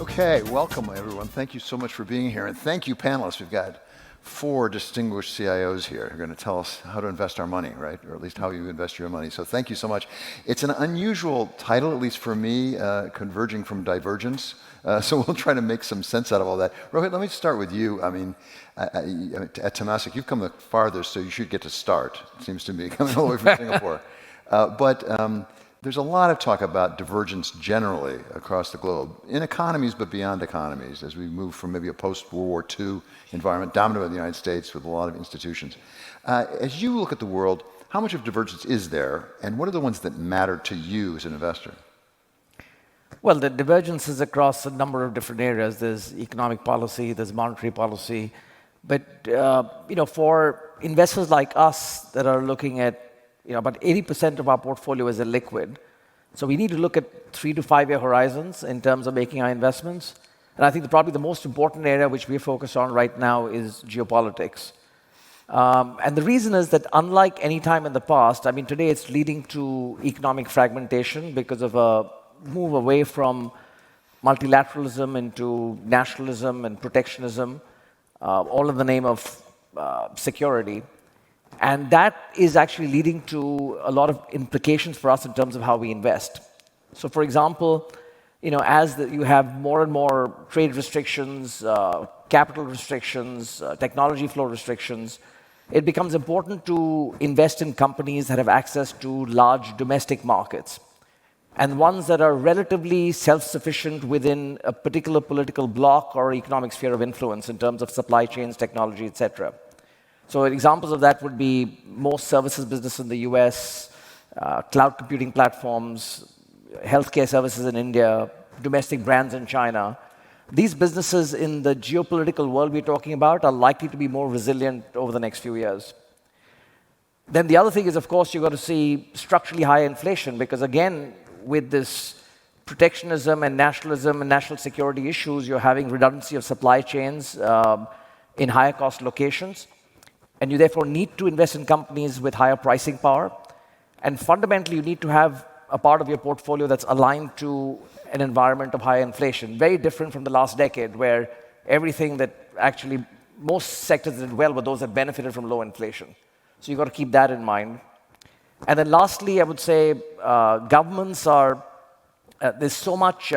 Okay, welcome everyone. Thank you so much for being here. And thank you, panelists. We've got 4 distinguished CIOs here who are going to tell us how to invest our money, right? Or at least how you invest your money. So thank you so much. It's an unusual title, at least for me, converging from divergence. So we'll try to make some sense out of all that. Rohit, let me start with you. I mean, at Temasek, you've come the farthest, so you should get to start, it seems to me, coming all the way from Singapore. There's a lot of talk about divergence generally across the globe, in economies but beyond economies, as we move from maybe a post-World War II environment dominated by the United States with a lot of institutions. As you look at the world, how much of divergence is there, and what are the ones that matter to you as an investor? Well, the divergence is across a number of different areas. There's economic policy, there's monetary policy, but for investors like us that are looking at about 80% of our portfolio is illiquid. So we need to look at 3 to 5 year horizons in terms of making our investments. And I think probably the most important area which we focus on right now is geopolitics. And the reason is that unlike any time in the past, I mean, today it's leading to economic fragmentation because of a move away from multilateralism into nationalism and protectionism, all in the name of security. And that is actually leading to a lot of implications for us in terms of how we invest. So for example, as you have more and more trade restrictions, capital restrictions, technology flow restrictions, it becomes important to invest in companies that have access to large domestic markets and ones that are relatively self-sufficient within a particular political bloc or economic sphere of influence in terms of supply chains, technology, etc. So examples of that would be most services business in the US, cloud computing platforms, healthcare services in India, domestic brands in China. These businesses in the geopolitical world we're talking about are likely to be more resilient over the next few years. Then the other thing is, of course, you've got to see structurally high inflation because, again, with this protectionism and national security issues, you're having redundancy of supply chains in higher cost locations. And you therefore need to invest in companies with higher pricing power. And fundamentally, you need to have a part of your portfolio that's aligned to an environment of high inflation. Very different from the last decade, where everything that actually, most sectors did well were those that benefited from low inflation. So you've got to keep that in mind. And then lastly, I would say governments are, there's so much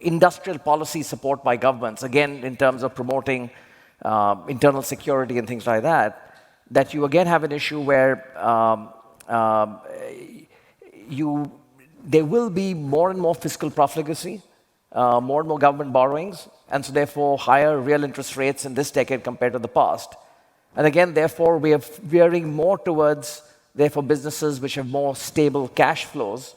industrial policy support by governments, again, in terms of promoting internal security and things like that, that you again have an issue where there will be more and more fiscal profligacy, more and more government borrowings, and so therefore higher real interest rates in this decade compared to the past. And again, therefore, we are veering more towards, therefore, businesses which have more stable cash flows,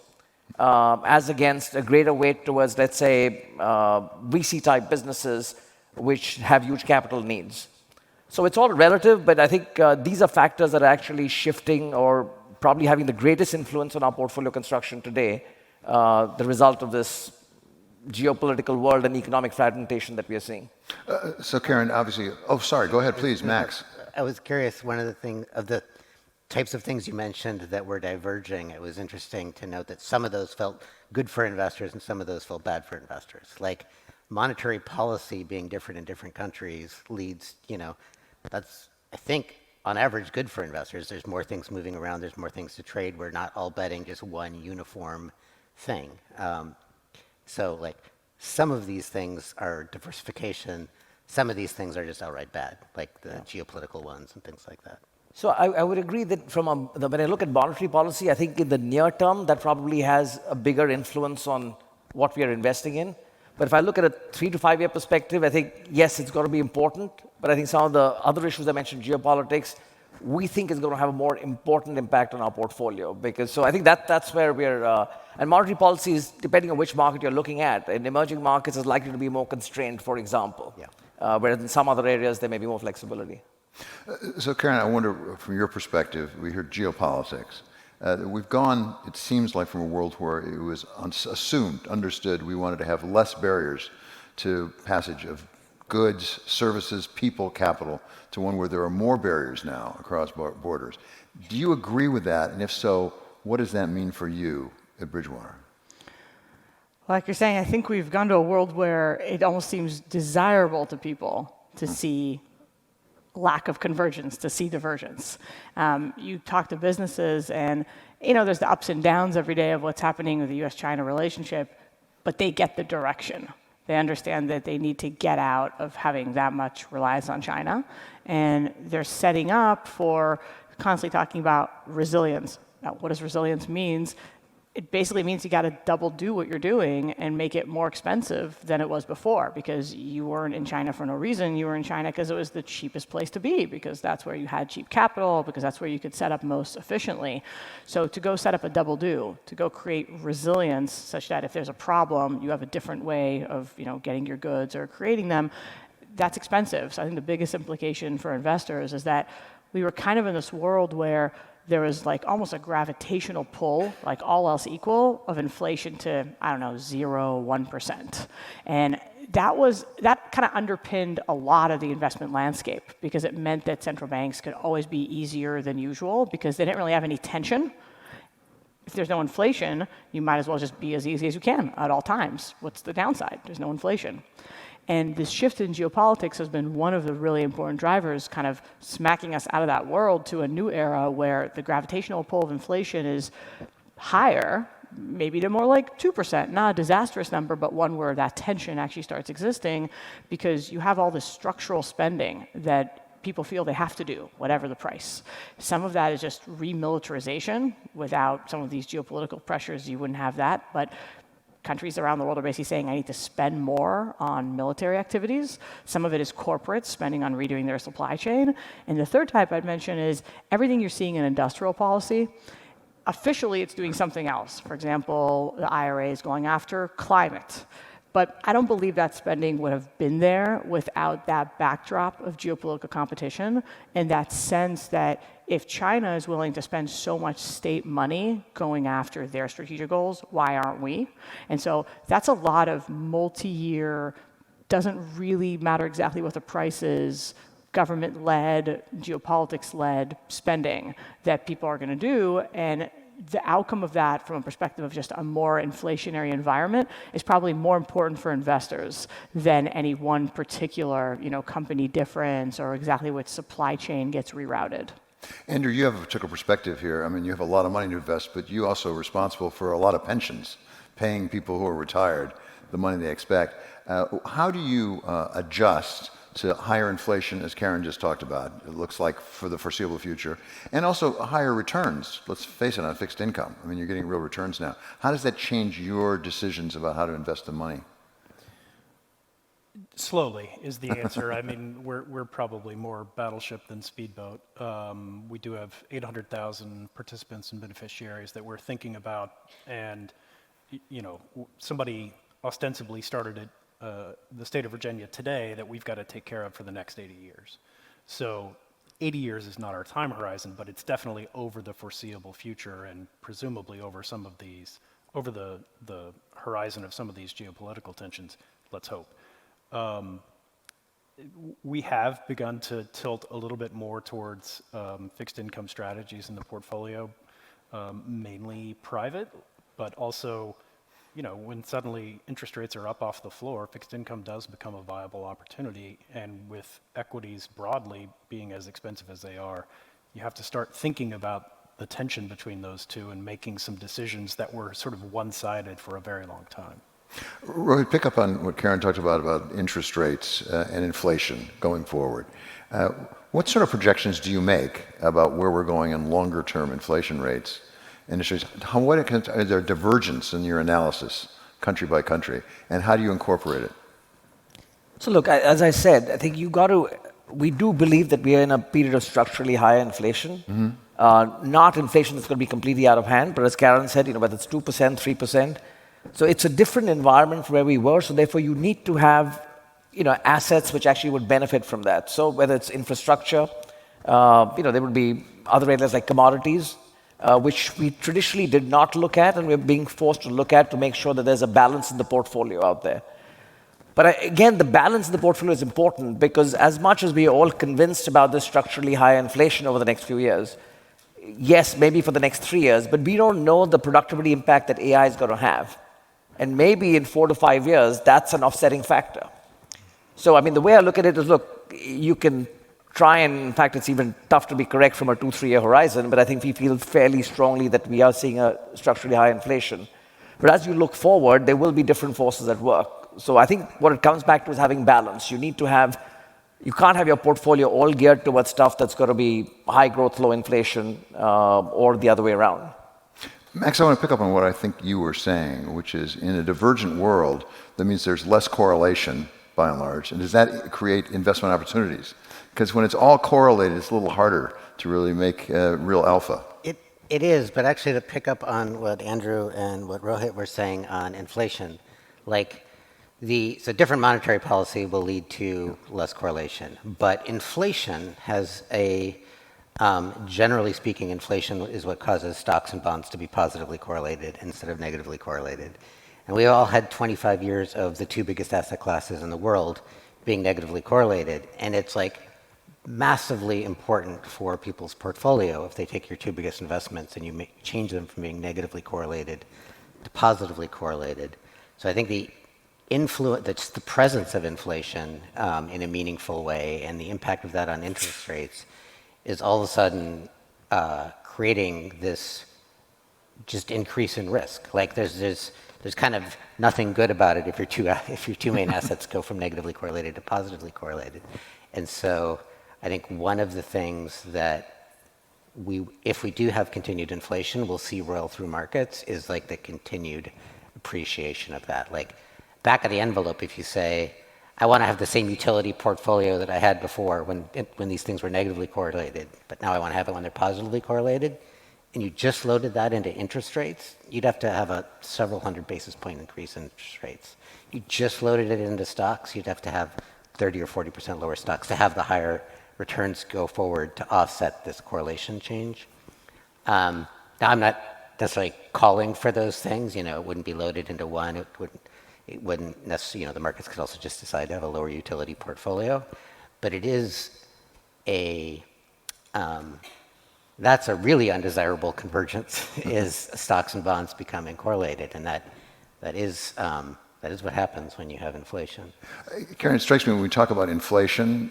as against a greater weight towards, let's say, VC-type businesses which have huge capital needs. So it's all relative, but I think these are factors that are actually shifting or probably having the greatest influence on our portfolio construction today, the result of this geopolitical world and economic fragmentation that we are seeing. So Karen, obviously, sorry, go ahead, please, Max. I was curious, one of the types of things you mentioned that were diverging, it was interesting to note that some of those felt good for investors and some of those felt bad for investors. Like, monetary policy being different in different countries leads, that's, I think, on average, good for investors. There's more things moving around. There's more things to trade. We're not all betting just one uniform thing. So, like, some of these things are diversification. Some of these things are just outright bad, like the geopolitical ones and things like that. So I would agree that when I look at monetary policy, I think in the near term, that probably has a bigger influence on what we are investing in. But if I look at a 3 to 5 year perspective, I think, yes, it's got to be important. But I think some of the other issues I mentioned, geopolitics, we think is going to have a more important impact on our portfolio. So I think that's where we're, and monetary policy is, depending on which market you're looking at, in emerging markets is likely to be more constrained, for example. Whereas in some other areas, there may be more flexibility. So Karen, I wonder, from your perspective, we heard geopolitics. We've gone, it seems like, from a world where it was understood we wanted to have less barriers to passage of goods, services, people, capital, to one where there are more barriers now across borders. Do you agree with that? And if so, what does that mean for you at Bridgewater? Like you're saying, I think we've gone to a world where it almost seems desirable to people to see lack of convergence, to see divergence. You talk to businesses and, there's the ups and downs every day of what's happening with the US-China relationship, but they get the direction. They understand that they need to get out of having that much reliance on China, and they're setting up for constantly talking about resilience. Now, what does resilience mean? It basically means you got to double do what you're doing and make it more expensive than it was before, because you weren't in China for no reason. You were in China because it was the cheapest place to be, because that's where you had cheap capital, because that's where you could set up most efficiently. So to go set up a double do, to go create resilience such that if there's a problem, you have a different way of getting your goods or creating them, that's expensive. So I think the biggest implication for investors is that we were kind of in this world where there was like almost a gravitational pull, like all else equal, of inflation to, 0, 1%. And that kind of underpinned a lot of the investment landscape, because it meant that central banks could always be easier than usual because they didn't really have any tension. If there's no inflation, you might as well just be as easy as you can at all times. What's the downside? There's no inflation. And this shift in geopolitics has been one of the really important drivers, kind of smacking us out of that world to a new era where the gravitational pull of inflation is higher, maybe to more like 2%, not a disastrous number, but one where that tension actually starts existing, because you have all this structural spending that people feel they have to do, whatever the price. Some of that is just remilitarization. Without some of these geopolitical pressures, you wouldn't have that. But countries around the world are basically saying, I need to spend more on military activities. Some of it is corporates spending on redoing their supply chain. And the third type I'd mention is everything you're seeing in industrial policy. Officially, it's doing something else. For example, the IRA is going after climate. But I don't believe that spending would have been there without that backdrop of geopolitical competition, and that sense that if China is willing to spend so much state money going after their strategic goals, why aren't we? And so that's a lot of multi-year, doesn't really matter exactly what the price is, government-led, geopolitics-led spending that people are going to do. And the outcome of that from a perspective of just a more inflationary environment is probably more important for investors than any one particular company difference or exactly which supply chain gets rerouted. Andrew, you have a particular perspective here. I mean, you have a lot of money to invest, but you also are responsible for a lot of pensions, paying people who are retired the money they expect. How do you adjust to higher inflation, as Karen just talked about, it looks like for the foreseeable future, and also higher returns, let's face it, on fixed income? I mean, you're getting real returns now. How does that change your decisions about how to invest the money? Slowly is the answer. I mean, we're probably more battleship than speedboat. We do have 800,000 participants and beneficiaries that we're thinking about, and somebody ostensibly started it, the state of Virginia today, that we've got to take care of for the next 80 years. So 80 years is not our time horizon, but it's definitely over the foreseeable future, and presumably over some of these, over the horizon of some of these geopolitical tensions, let's hope. We have begun to tilt a little bit more towards fixed income strategies in the portfolio, mainly private, but also, when suddenly interest rates are up off the floor, fixed income does become a viable opportunity. And with equities broadly being as expensive as they are, you have to start thinking about the tension between those two and making some decisions that were sort of one-sided for a very long time. Rohit, pick up on what Karen talked about interest rates and inflation going forward. What sort of projections do you make about where we're going in longer-term inflation rates? Industries, is there divergence in your analysis, country by country, and how do you incorporate it? So look, as I said, I think we do believe that we are in a period of structurally higher inflation. Mm-hmm. Not inflation that's going to be completely out of hand, but as Karen said, whether it's 2%, 3%. So it's a different environment from where we were, so therefore you need to have assets which actually would benefit from that. So whether it's infrastructure, there would be other areas like commodities, which we traditionally did not look at, and we're being forced to look at to make sure that there's a balance in the portfolio out there. But again, the balance in the portfolio is important, because as much as we are all convinced about this structurally higher inflation over the next few years, yes, maybe for the next 3 years, but we don't know the productivity impact that AI is going to have. And maybe in 4 to 5 years, that's an offsetting factor. So, I mean, the way I look at it is, look, you can try and, in fact, it's even tough to be correct from a 2-3 year horizon, but I think we feel fairly strongly that we are seeing a structurally high inflation. But as you look forward, there will be different forces at work. So I think what it comes back to is having balance. You can't have your portfolio all geared towards stuff that's going to be high growth, low inflation, or the other way around. Max, I want to pick up on what I think you were saying, which is in a divergent world, that means there's less correlation, by and large. And does that create investment opportunities? Because when it's all correlated, it's a little harder to really make real alpha. It is, but actually to pick up on what Andrew and what Rohit were saying on inflation, so different monetary policy will lead to less correlation, but inflation has generally speaking, inflation is what causes stocks and bonds to be positively correlated instead of negatively correlated. And we all had 25 years of the 2 biggest asset classes in the world being negatively correlated, and it's massively important for people's portfolio if they take your 2 biggest investments and you change them from being negatively correlated to positively correlated. So I think the presence of inflation in a meaningful way and the impact of that on interest rates is all of a sudden creating this just increase in risk. There's kind of nothing good about it if your 2 main assets go from negatively correlated to positively correlated. And so I think one of the things that if we do have continued inflation, we'll see roll through markets is the continued appreciation of that. Back of the envelope, if you say, I want to have the same utility portfolio that I had before when these things were negatively correlated, but now I want to have it when they're positively correlated, and you just loaded that into interest rates, you'd have to have a several hundred basis point increase in interest rates. You just loaded it into stocks, you'd have to have 30 or 40% lower stocks to have the higher returns go forward to offset this correlation change. Now, I'm not necessarily calling for those things. It wouldn't be loaded into one. It wouldn't necessarily, the markets could also just decide to have a lower utility portfolio. But it is that's a really undesirable convergence, is stocks and bonds becoming correlated. And that is what happens when you have inflation. Karen, it strikes me when we talk about inflation,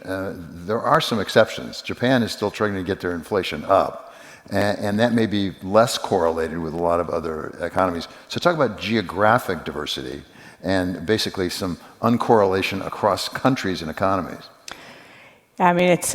there are some exceptions. Japan is still trying to get their inflation up, and that may be less correlated with a lot of other economies. So talk about geographic diversity and basically some uncorrelation across countries and economies. I mean, it's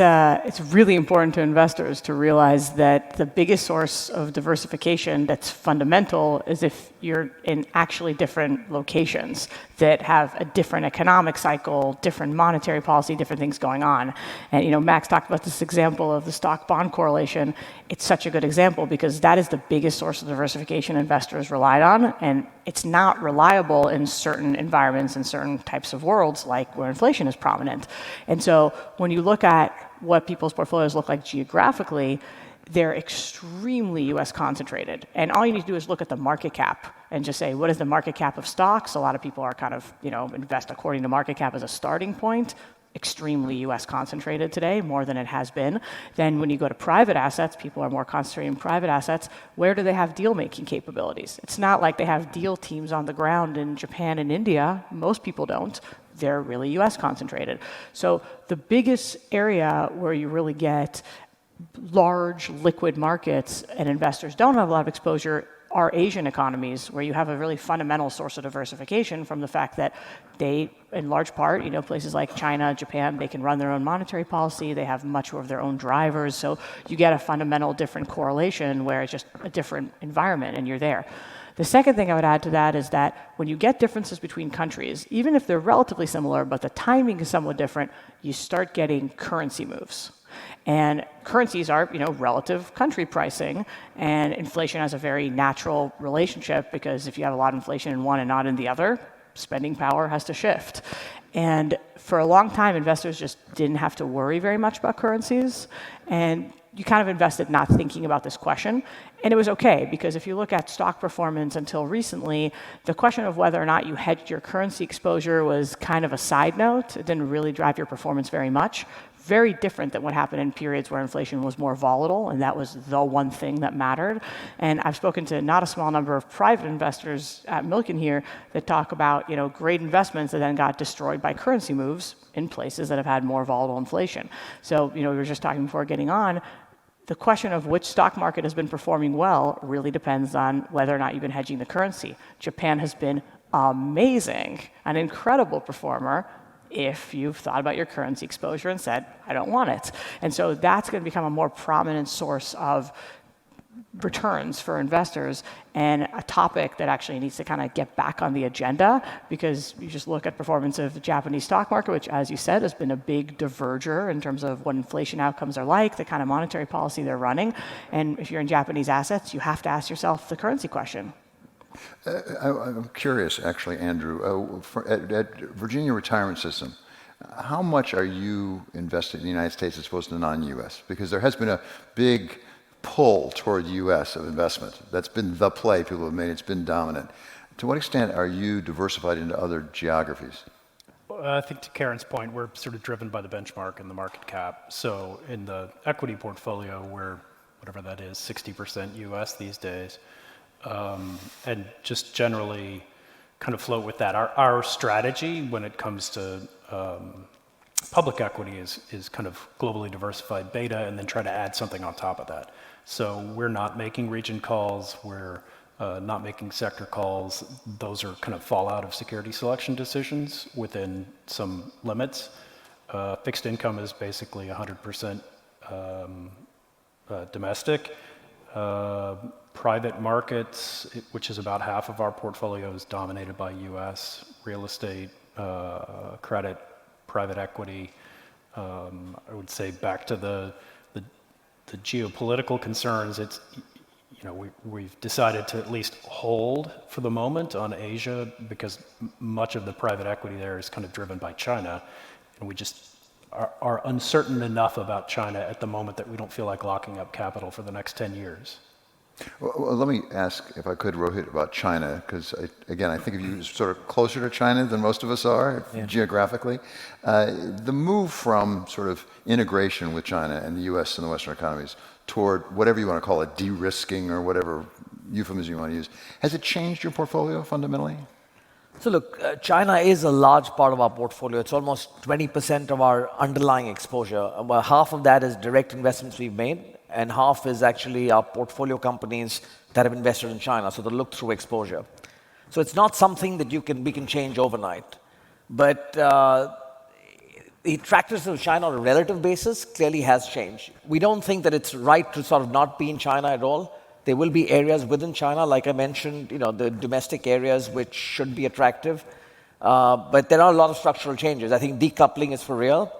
really important to investors to realize that the biggest source of diversification that's fundamental is if you're in actually different locations that have a different economic cycle, different monetary policy, different things going on. And, Max talked about this example of the stock-bond correlation. It's such a good example because that is the biggest source of diversification investors relied on, and it's not reliable in certain environments and certain types of worlds, like where inflation is prominent. And so when you look at what people's portfolios look like geographically, they're extremely US concentrated. And all you need to do is look at the market cap and just say, what is the market cap of stocks? A lot of people are kind of, invest according to market cap as a starting point. Extremely US concentrated today, more than it has been. Then when you go to private assets, people are more concentrated in private assets. Where do they have deal-making capabilities? It's not like they have deal teams on the ground in Japan and India. Most people don't. They're really US concentrated. So the biggest area where you really get large liquid markets and investors don't have a lot of exposure are Asian economies, where you have a really fundamental source of diversification from the fact that they, in large part, places like China, Japan, they can run their own monetary policy. They have much of their own drivers. So you get a fundamental different correlation where it's just a different environment and you're there. The second thing I would add to that is that when you get differences between countries, even if they're relatively similar, but the timing is somewhat different, you start getting currency moves. And currencies are, relative country pricing, and inflation has a very natural relationship because if you have a lot of inflation in one and not in the other, spending power has to shift. And for a long time, investors just didn't have to worry very much about currencies, and you kind of invested not thinking about this question. And it was okay, because if you look at stock performance until recently, the question of whether or not you hedged your currency exposure was kind of a side note. It didn't really drive your performance very much. very different than what happened in periods where inflation was more volatile, and that was the one thing that mattered. And I've spoken to not a small number of private investors at Milken here that talk about, great investments that then got destroyed by currency moves in places that have had more volatile inflation. So, we were just talking before getting on, the question of which stock market has been performing well really depends on whether or not you've been hedging the currency. Japan has been amazing, an incredible performer, if you've thought about your currency exposure and said, I don't want it. And so that's going to become a more prominent source of returns for investors, and a topic that actually needs to kind of get back on the agenda, because you just look at performance of the Japanese stock market, which, as you said, has been a big diverger in terms of what inflation outcomes are like, the kind of monetary policy they're running. And if you're in Japanese assets, you have to ask yourself the currency question. I'm curious, actually, Andrew, at Virginia Retirement System, how much are you invested in the United States as opposed to non-U.S.? Because there has been a big pull toward U.S. of investment. That's been the play people have made. It's been dominant. To what extent are you diversified into other geographies? I think to Karen's point, we're sort of driven by the benchmark and the market cap. So in the equity portfolio, we're, whatever that is, 60% US these days. And just generally kind of float with that. Our strategy when it comes to public equity is kind of globally diversified beta, and then try to add something on top of that. So we're not making region calls, we're not making sector calls. Those are kind of fall out of security selection decisions within some limits. Fixed income is basically 100% domestic. Private markets, which is about half of our portfolio, is dominated by US real estate, credit, private equity. I would say back to the geopolitical concerns, it's, we've decided to at least hold for the moment on Asia, because much of the private equity there is kind of driven by China, and we just are uncertain enough about China at the moment that we don't feel like locking up capital for the next 10 years. Well, let me ask, if I could, Rohit, about China, because, again, I think of you as sort of closer to China than most of us are, geographically. The move from sort of integration with China and the US and the Western economies toward whatever you want to call it, de-risking or whatever euphemism you want to use, has it changed your portfolio fundamentally? So look, China is a large part of our portfolio. It's almost 20% of our underlying exposure. About half of that is direct investments we've made, and half is actually our portfolio companies that have invested in China, so the look-through exposure. So it's not something that we can change overnight. But the attractiveness of China on a relative basis clearly has changed. We don't think that it's right to sort of not be in China at all. There will be areas within China, like I mentioned, the domestic areas which should be attractive. But there are a lot of structural changes. I think decoupling is for real.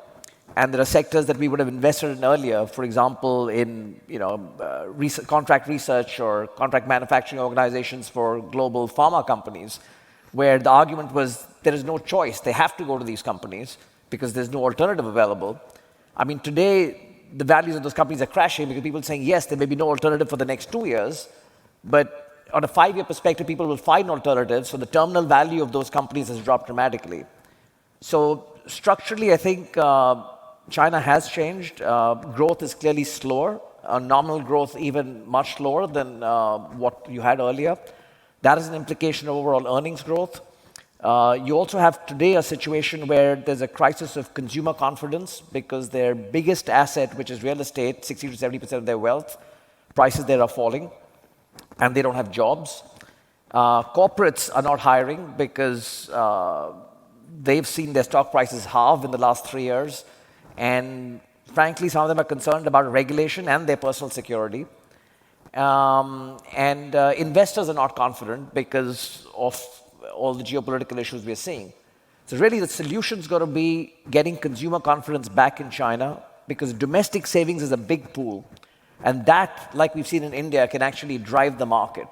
And there are sectors that we would have invested in earlier, for example, in contract research or contract manufacturing organizations for global pharma companies, where the argument was there is no choice. They have to go to these companies because there's no alternative available. I mean, today, the values of those companies are crashing because people are saying, yes, there may be no alternative for the next 2 years, but on a 5-year perspective, people will find alternatives, so the terminal value of those companies has dropped dramatically. So structurally, I think China has changed. Growth is clearly slower, nominal growth even much lower than what you had earlier. That is an implication of overall earnings growth. You also have today a situation where there's a crisis of consumer confidence because their biggest asset, which is real estate, 60 to 70% of their wealth, prices there are falling, and they don't have jobs. Corporates are not hiring because they've seen their stock prices halve in the last 3 years, and frankly, some of them are concerned about regulation and their personal security. Investors are not confident because of all the geopolitical issues we're seeing. So really the solution's got to be getting consumer confidence back in China, because domestic savings is a big pool. And that, like we've seen in India, can actually drive the market.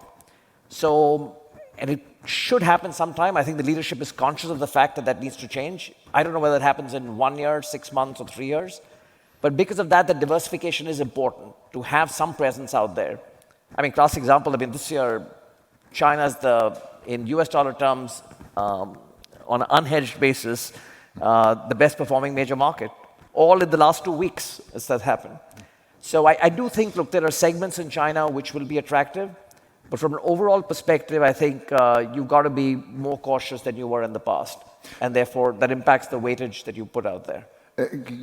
So, and it should happen sometime. I think the leadership is conscious of the fact that that needs to change. I don't know whether it happens in 1 year, 6 months, or 3 years. But because of that, the diversification is important, to have some presence out there. I mean, classic example, this year, China's in US dollar terms, on an unhedged basis, the best performing major market. all in the last 2 weeks as that happened. So I do think, look, there are segments in China which will be attractive, but from an overall perspective, I think you've got to be more cautious than you were in the past. And therefore, that impacts the weightage that you put out there.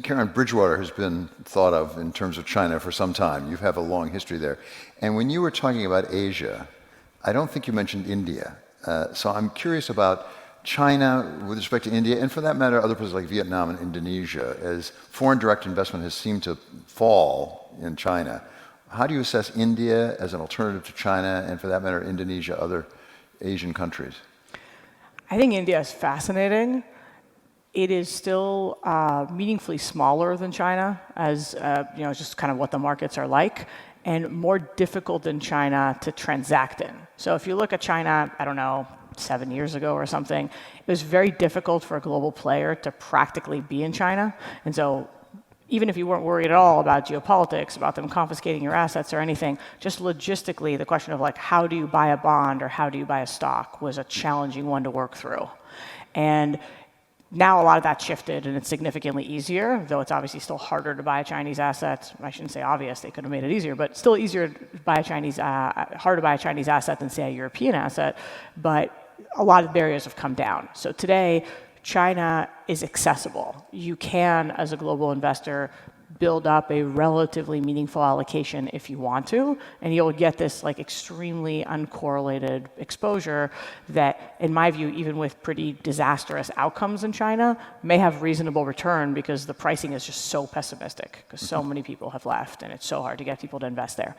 Karen, Bridgewater has been thought of in terms of China for some time. You have a long history there. And when you were talking about Asia, I don't think you mentioned India. So I'm curious about China with respect to India, and for that matter, other places like Vietnam and Indonesia, as foreign direct investment has seemed to fall in China. How do you assess India as an alternative to China, and for that matter, Indonesia, other Asian countries? I think India is fascinating. It is still meaningfully smaller than China, as just kind of what the markets are like, and more difficult than China to transact in. So if you look at China, I don't know, 7 years ago or something, it was very difficult for a global player to practically be in China. And so even if you weren't worried at all about geopolitics, about them confiscating your assets or anything, just logistically, the question of like, how do you buy a bond or how do you buy a stock was a challenging one to work through. And now a lot of that shifted and it's significantly easier, though it's obviously still harder to buy a Chinese asset. I shouldn't say obvious, they could have made it easier, but still easier to buy a Chinese, hard to buy a Chinese asset than say a European asset. But a lot of barriers have come down. So today, China is accessible. You can, as a global investor, build up a relatively meaningful allocation if you want to, and you'll get this like extremely uncorrelated exposure that, in my view, even with pretty disastrous outcomes in China, may have reasonable return because the pricing is just so pessimistic because so many people have left and it's so hard to get people to invest there.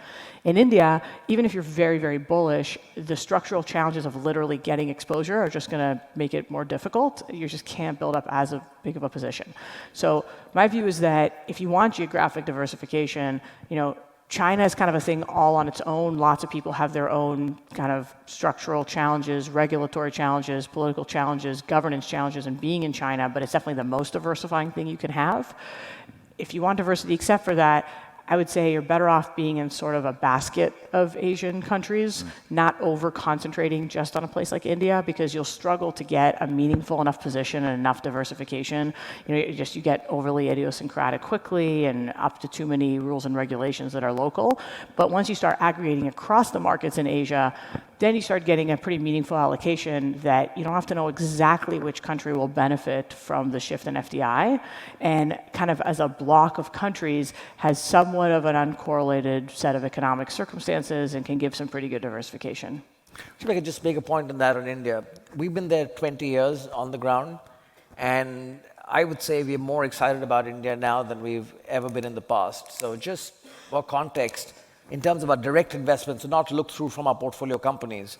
In India, even if you're very, very bullish, the structural challenges of literally getting exposure are just going to make it more difficult. You just can't build up as big of a position. So my view is that if you want geographic diversification, China is kind of a thing all on its own. Lots of people have their own kind of structural challenges, regulatory challenges, political challenges, governance challenges in being in China, but it's definitely the most diversifying thing you can have. If you want diversity except for that, I would say you're better off being in sort of a basket of Asian countries, not over-concentrating just on a place like India, because you'll struggle to get a meaningful enough position and enough diversification. You get overly idiosyncratic quickly and up to too many rules and regulations that are local. But once you start aggregating across the markets in Asia, then you start getting a pretty meaningful allocation that you don't have to know exactly which country will benefit from the shift in FDI, and kind of as a block of countries has somewhat of an uncorrelated set of economic circumstances and can give some pretty good diversification. If I could just make a point on that on India. We've been there 20 years on the ground, and I would say we're more excited about India now than we've ever been in the past. So just for context, in terms of our direct investments, so not to look through from our portfolio companies,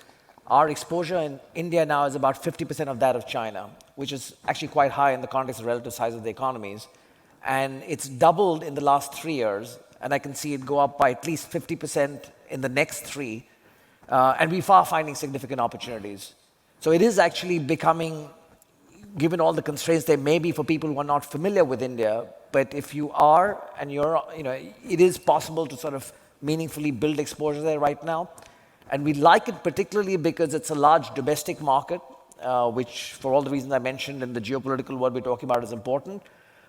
our exposure in India now is about 50% of that of China, which is actually quite high in the context of relative size of the economies. And it's doubled in the last 3 years, and I can see it go up by at least 50% in the next 3. And we are finding significant opportunities. So it is actually becoming, given all the constraints there may be for people who are not familiar with India, but if you are, and it is possible to sort of meaningfully build exposure there right now. And we like it particularly because it's a large domestic market, which for all the reasons I mentioned in the geopolitical world we're talking about is important.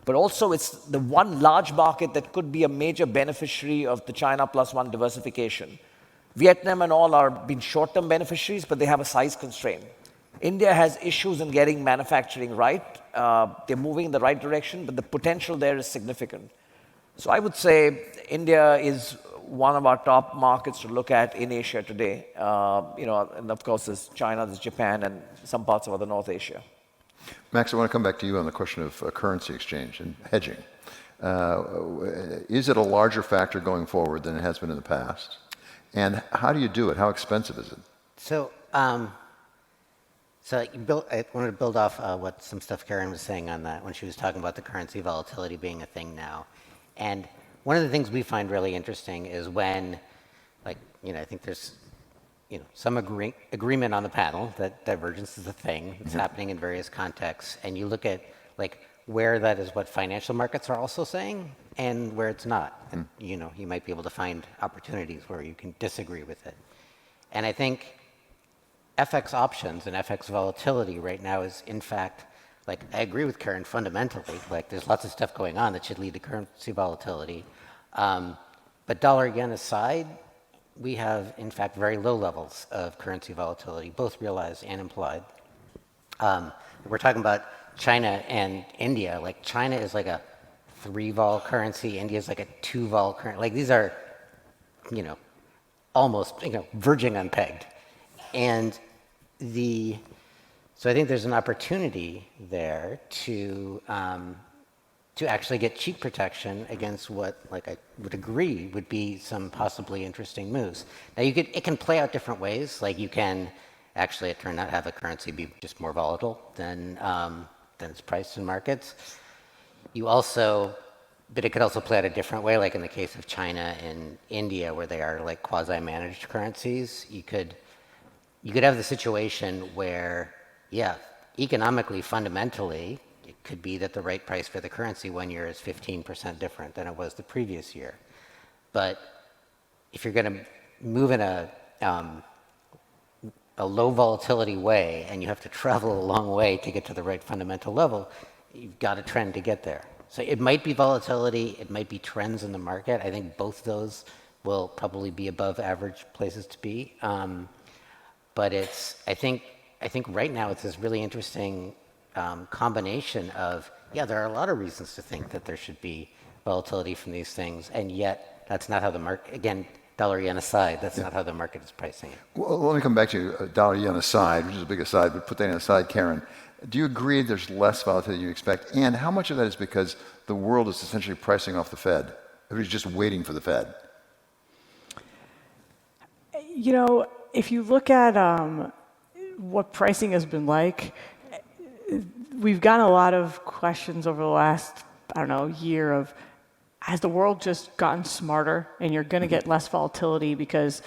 But also it's the one large market that could be a major beneficiary of the China plus one diversification. Vietnam and all are being short-term beneficiaries, but they have a size constraint. India has issues in getting manufacturing right. They're moving in the right direction, but the potential there is significant. So I would say India is one of our top markets to look at in Asia today. And of course there's China, there's Japan, and some parts of other North Asia. Max, I want to come back to you on the question of currency exchange and hedging. Is it a larger factor going forward than it has been in the past? And how do you do it? How expensive is it? So I wanted to build off what some stuff Karen was saying on that when she was talking about the currency volatility being a thing now. And one of the things we find really interesting is when, I think there's, some agreement on the panel that divergence is a thing that's happening in various contexts, and you look at where that is what financial markets are also saying and where it's not. And, you might be able to find opportunities where you can disagree with it. And I think FX options and FX volatility right now is, in fact, like, I agree with Karen fundamentally. Like, there's lots of stuff going on that should lead to currency volatility. But dollar yen aside, we have, in fact, very low levels of currency volatility, both realized and implied. We're talking about China and India. Like, China is like a 3-vol currency. India is like a 2-vol currency. Like, these are, almost, verging on pegged. And so I think there's an opportunity there to actually get cheap protection against what, like, I would agree would be some possibly interesting moves. Now, it can play out different ways. Like, you can actually, it turned out, have a currency be just more volatile than it's priced in markets. But it could also play out a different way, like in the case of China and India, where they are like quasi-managed currencies. You could have the situation where, economically, fundamentally, it could be that the right price for the currency one year is 15% different than it was the previous year. But if you're going to move in a low volatility way and you have to travel a long way to get to the right fundamental level, you've got a trend to get there. So it might be volatility, it might be trends in the market. I think both those will probably be above average places to be. But I think right now it's this really interesting combination of, there are a lot of reasons to think that there should be volatility from these things, and yet that's not how the market, again, dollar yen aside, that's not how the market is pricing it. Well, let me come back to dollar yen aside, which is a big aside, but put that aside, Karen. Do you agree there's less volatility than you expect? And how much of that is because the world is essentially pricing off the Fed? Everybody's just waiting for the Fed. If you look at what pricing has been like, we've gotten a lot of questions over the last, year of, has the world just gotten smarter and you're going to get less volatility because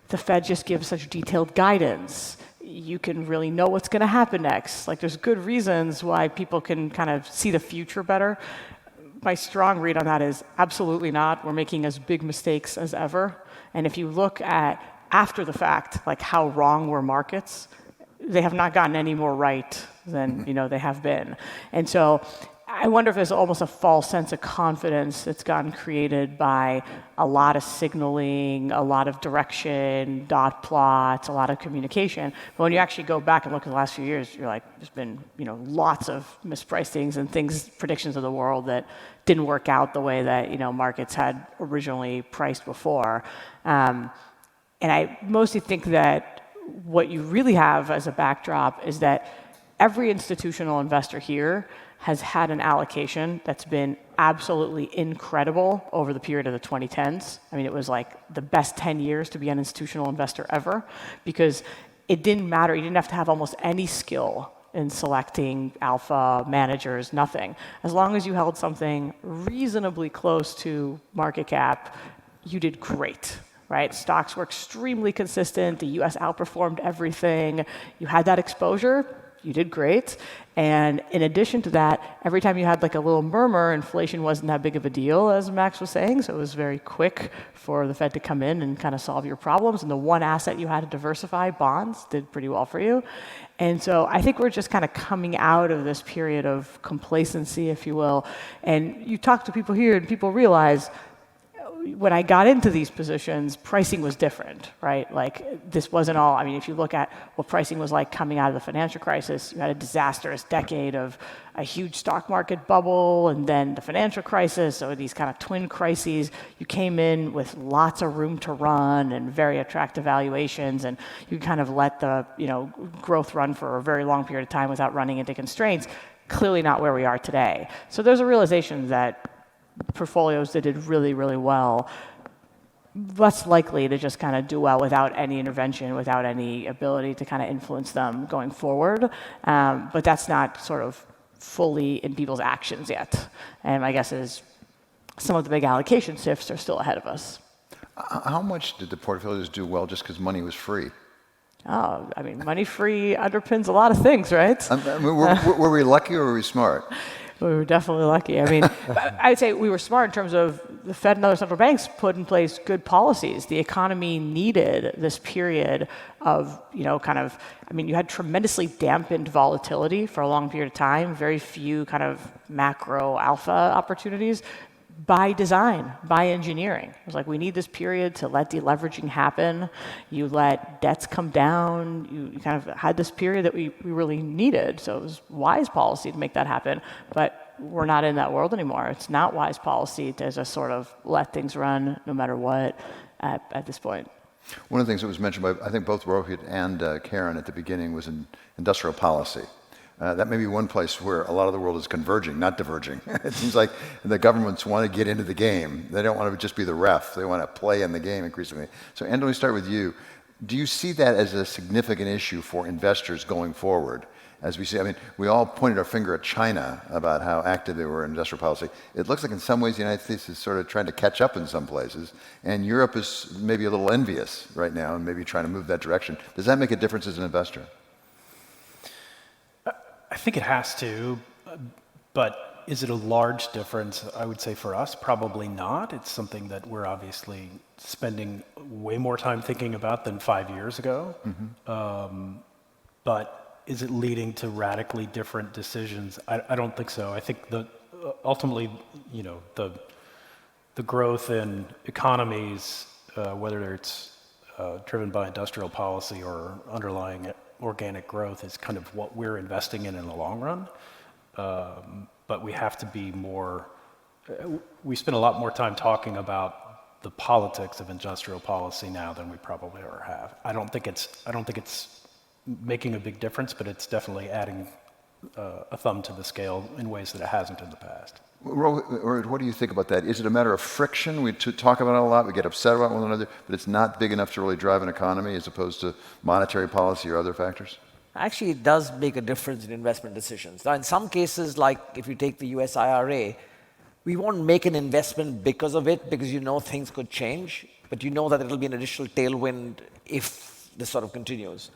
the Fed just gives such detailed guidance? You can really know what's going to happen next. Like, there's good reasons why people can kind of see the future better. My strong read on that is absolutely not. We're making as big mistakes as ever. And if you look at after the fact, like how wrong were markets, they have not gotten any more right than they have been. And so I wonder if there's almost a false sense of confidence that's gotten created by a lot of signaling, a lot of direction, dot plots, a lot of communication. But when you actually go back and look at the last few years, you're like, there's been lots of mispricings and predictions of the world that didn't work out the way that markets had originally priced before. And I mostly think that what you really have as a backdrop is that every institutional investor here has had an allocation that's been absolutely incredible over the period of the 2010s. I mean, it was like the best 10 years to be an institutional investor ever, because it didn't matter. You didn't have to have almost any skill in selecting alpha managers, nothing. As long as you held something reasonably close to market cap, you did great. Right? Stocks were extremely consistent. The US outperformed everything. You had that exposure, you did great. And in addition to that, every time you had like a little murmur, inflation wasn't that big of a deal, as Max was saying. So it was very quick for the Fed to come in and kind of solve your problems. And the one asset you had to diversify, bonds, did pretty well for you. And so I think we're just kind of coming out of this period of complacency, if you will. And you talk to people here and people realize, when I got into these positions, pricing was different, right? Like, this wasn't all, I mean, if you look at what pricing was like coming out of the financial crisis, you had a disastrous decade of a huge stock market bubble and then the financial crisis, so these kind of twin crises. You came in with lots of room to run and very attractive valuations, and you kind of let the, growth run for a very long period of time without running into constraints. Clearly not where we are today. So there's a realization that portfolios that did really, really well, less likely to just kind of do well without any intervention, without any ability to kind of influence them going forward. But that's not sort of fully in people's actions yet. And my guess is some of the big allocation shifts are still ahead of us. How much did the portfolios do well just because money was free? Oh, I mean, money free underpins a lot of things, right? Were we lucky or were we smart? We were definitely lucky. I mean, I would say we were smart in terms of the Fed and other central banks put in place good policies. The economy needed this period of, you had tremendously dampened volatility for a long period of time, very few kind of macro alpha opportunities by design, by engineering. It was like, we need this period to let deleveraging happen. You let debts come down. You kind of had this period that we really needed. So it was wise policy to make that happen. But we're not in that world anymore. It's not wise policy to just sort of let things run no matter what at this point. One of the things that was mentioned by, I think, both Rohit and Karen at the beginning was in industrial policy. That may be one place where a lot of the world is converging, not diverging. It seems like the governments want to get into the game. They don't want to just be the ref. They want to play in the game increasingly. So, Andrew, let me start with you. Do you see that as a significant issue for investors going forward? As we see, we all pointed our finger at China about how active they were in industrial policy. It looks like in some ways the United States is sort of trying to catch up in some places, and Europe is maybe a little envious right now and maybe trying to move that direction. Does that make a difference as an investor? I think it has to, but is it a large difference? I would say for us, probably not. It's something that we're obviously spending way more time thinking about than 5 years ago. But is it leading to radically different decisions? I don't think so. I think ultimately, the growth in economies, whether it's driven by industrial policy or underlying organic growth, is kind of what we're investing in the long run. But we have to be more, we spend a lot more time talking about the politics of industrial policy now than we probably ever have. I don't think it's making a big difference, but it's definitely adding a thumb to the scale in ways that it hasn't in the past. Or what do you think about that? Is it a matter of friction? We talk about it a lot, we get upset about one another, but it's not big enough to really drive an economy as opposed to monetary policy or other factors? Actually, it does make a difference in investment decisions. Now, in some cases, like if you take the US IRA, we won't make an investment because of it, because things could change, but that it'll be an additional tailwind if this sort of continues.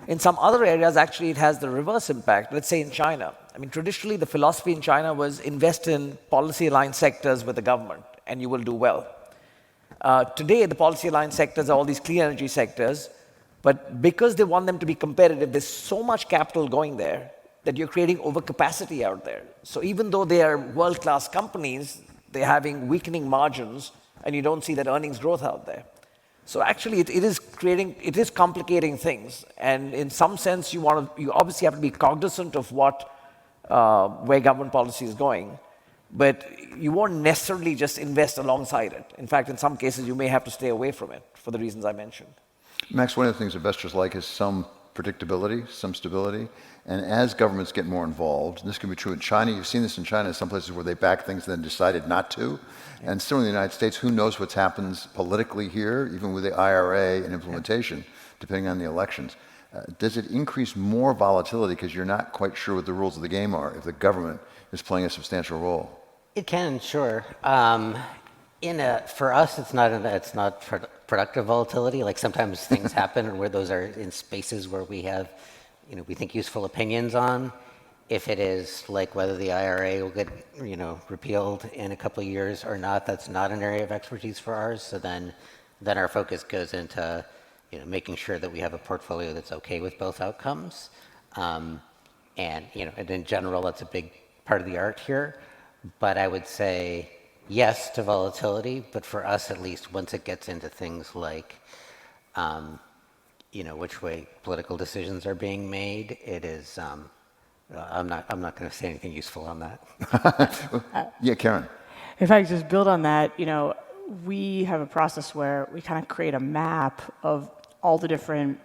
In some other areas, actually, it has the reverse impact. Let's say in China. Traditionally, the philosophy in China was invest in policy-aligned sectors with the government, and you will do well. Today, the policy-aligned sectors are all these clean energy sectors, but because they want them to be competitive, there's so much capital going there that you're creating overcapacity out there. So even though they are world-class companies, they're having weakening margins, and you don't see that earnings growth out there. So actually, it is complicating things, and in some sense, you obviously have to be cognizant of where government policy is going, but you won't necessarily just invest alongside it. In fact, in some cases, you may have to stay away from it for the reasons I mentioned. Max, one of the things investors like is some predictability, some stability, and as governments get more involved, and this can be true in China, you've seen this in China, some places where they back things and then decided not to, and still in the United States, who knows what happens politically here, even with the IRA and implementation, depending on the elections. Does it increase more volatility because you're not quite sure what the rules of the game are if the government is playing a substantial role? It can, sure. For us, it's not productive volatility. Like sometimes things happen where those are in spaces where we have, we think useful opinions on. If it is like whether the IRA will get, repealed in a couple of years or not, that's not an area of expertise for ours. So then our focus goes into, making sure that we have a portfolio that's okay with both outcomes. And in general, that's a big part of the art here. But I would say yes to volatility, but for us at least, once it gets into things like, which way political decisions are being made, it is, I'm not going to say anything useful on that. Yeah, Karen. If I could just build on that, we have a process where we kind of create a map of all the different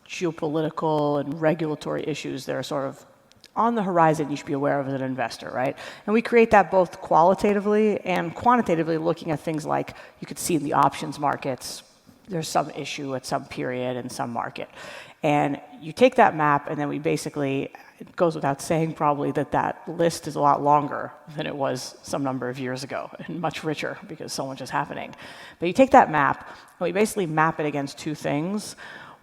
geopolitical and regulatory issues that are sort of on the horizon you should be aware of as an investor, right? And we create that both qualitatively and quantitatively, looking at things like you could see in the options markets, there's some issue at some period in some market. And you take that map, and then we basically, it goes without saying probably that list is a lot longer than it was some number of years ago, and much richer because so much is happening. But you take that map, and we basically map it against two things.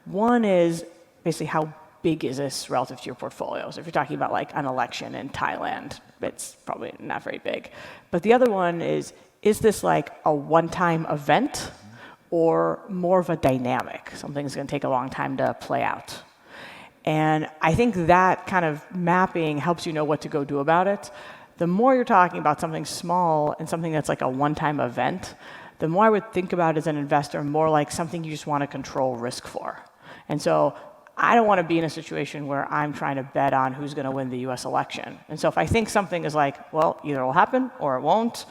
One is basically how big is this relative to your portfolio? So if you're talking about like an election in Thailand, it's probably not very big. But the other one is is this like a one-time event or more of a dynamic? Something's going to take a long time to play out. And I think that kind of mapping helps you know what to go do about it. The more you're talking about something small and something that's like a one-time event, the more I would think about it as an investor more like something you just want to control risk for. And so I don't want to be in a situation where I'm trying to bet on who's going to win the US election. And so if I think something is like, well, either it will happen or it won't,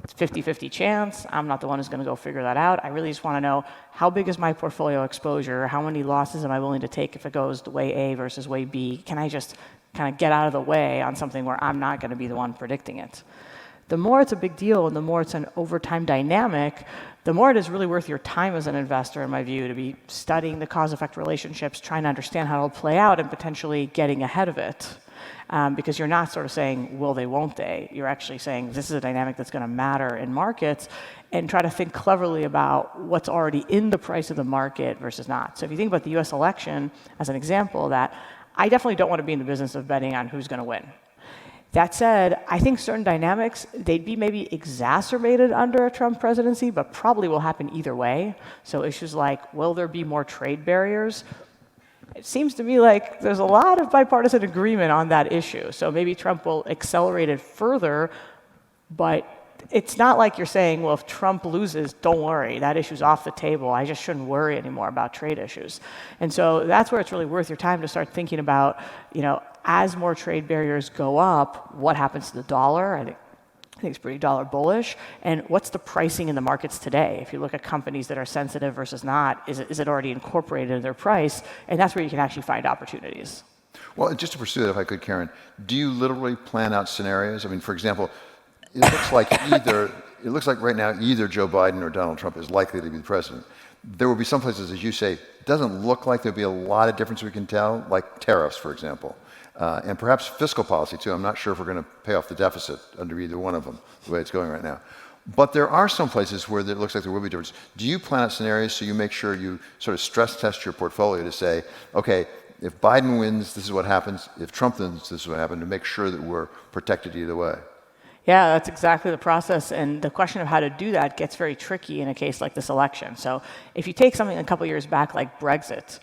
it's 50-50 chance, I'm not the one who's going to go figure that out. I really just want to know how big is my portfolio exposure, how many losses am I willing to take if it goes the way A versus way B? Can I just kind of get out of the way on something where I'm not going to be the one predicting it? The more it's a big deal and the more it's an overtime dynamic, the more it is really worth your time as an investor, in my view, to be studying the cause-effect relationships, trying to understand how it'll play out and potentially getting ahead of it. Because you're not sort of saying, will they, won't they? You're actually saying, this is a dynamic that's going to matter in markets, and try to think cleverly about what's already in the price of the market versus not. So if you think about the US election as an example of that, I definitely don't want to be in the business of betting on who's going to win. That said, I think certain dynamics, they'd be maybe exacerbated under a Trump presidency, but probably will happen either way. So issues like, will there be more trade barriers? It seems to me like there's a lot of bipartisan agreement on that issue. So maybe Trump will accelerate it further, but it's not like you're saying, well, if Trump loses, don't worry, that issue's off the table. I just shouldn't worry anymore about trade issues. And so that's where it's really worth your time to start thinking about, as more trade barriers go up, what happens to the dollar? I think it's pretty dollar bullish. And what's the pricing in the markets today? If you look at companies that are sensitive versus not, is it already incorporated in their price? And that's where you can actually find opportunities. Well, just to pursue that, if I could, Karen, do you literally plan out scenarios? I mean, for example, it looks like right now either Joe Biden or Donald Trump is likely to be the president. There will be some places, as you say, it doesn't look like there'll be a lot of difference we can tell, like tariffs, for example. And perhaps fiscal policy, too. I'm not sure if we're going to pay off the deficit under either one of them, the way it's going right now. But there are some places where it looks like there will be difference. Do you plan out scenarios so you make sure you sort of stress test your portfolio to say, okay, if Biden wins, this is what happens. If Trump wins, this is what happens, to make sure that we're protected either way? Yeah, that's exactly the process. And the question of how to do that gets very tricky in a case like this election. So if you take something a couple years back like Brexit,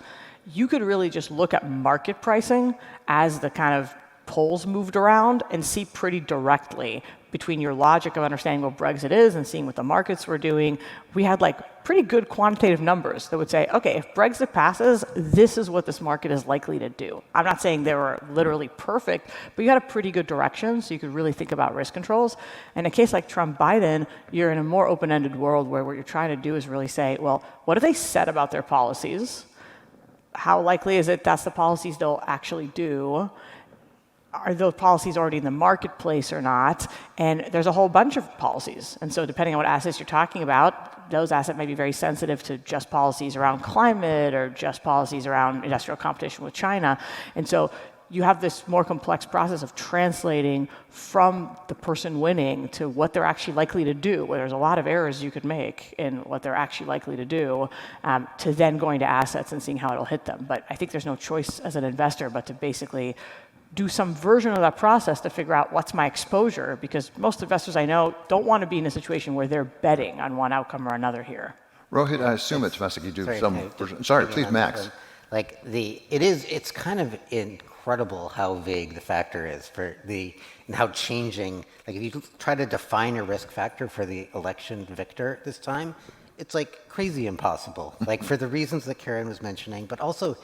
you could really just look at market pricing as the kind of polls moved around and see pretty directly between your logic of understanding what Brexit is and seeing what the markets were doing. We had like pretty good quantitative numbers that would say, okay, if Brexit passes, this is what this market is likely to do. I'm not saying they were literally perfect, but you had a pretty good direction, so you could really think about risk controls. In a case like Trump-Biden, you're in a more open-ended world where what you're trying to do is really say, well, what have they said about their policies? How likely is it that's the policies they'll actually do? Are those policies already in the marketplace or not? And there's a whole bunch of policies. And so depending on what assets you're talking about, those assets may be very sensitive to just policies around climate or just policies around industrial competition with China. And so you have this more complex process of translating from the person winning to what they're actually likely to do, where there's a lot of errors you could make in what they're actually likely to do, to then going to assets and seeing how it'll hit them. But I think there's no choice as an investor but to basically do some version of that process to figure out what's my exposure, because most investors I know don't want to be in a situation where they're betting on one outcome or another here. Rohit, I assume it's domestic. You do Sorry, some version. Sorry, please, Max. Like it's kind of incredible how vague the factor is and how changing. Like if you try to define a risk factor for the election victor this time, it's like crazy impossible. Like for the reasons that Karen was mentioning, but also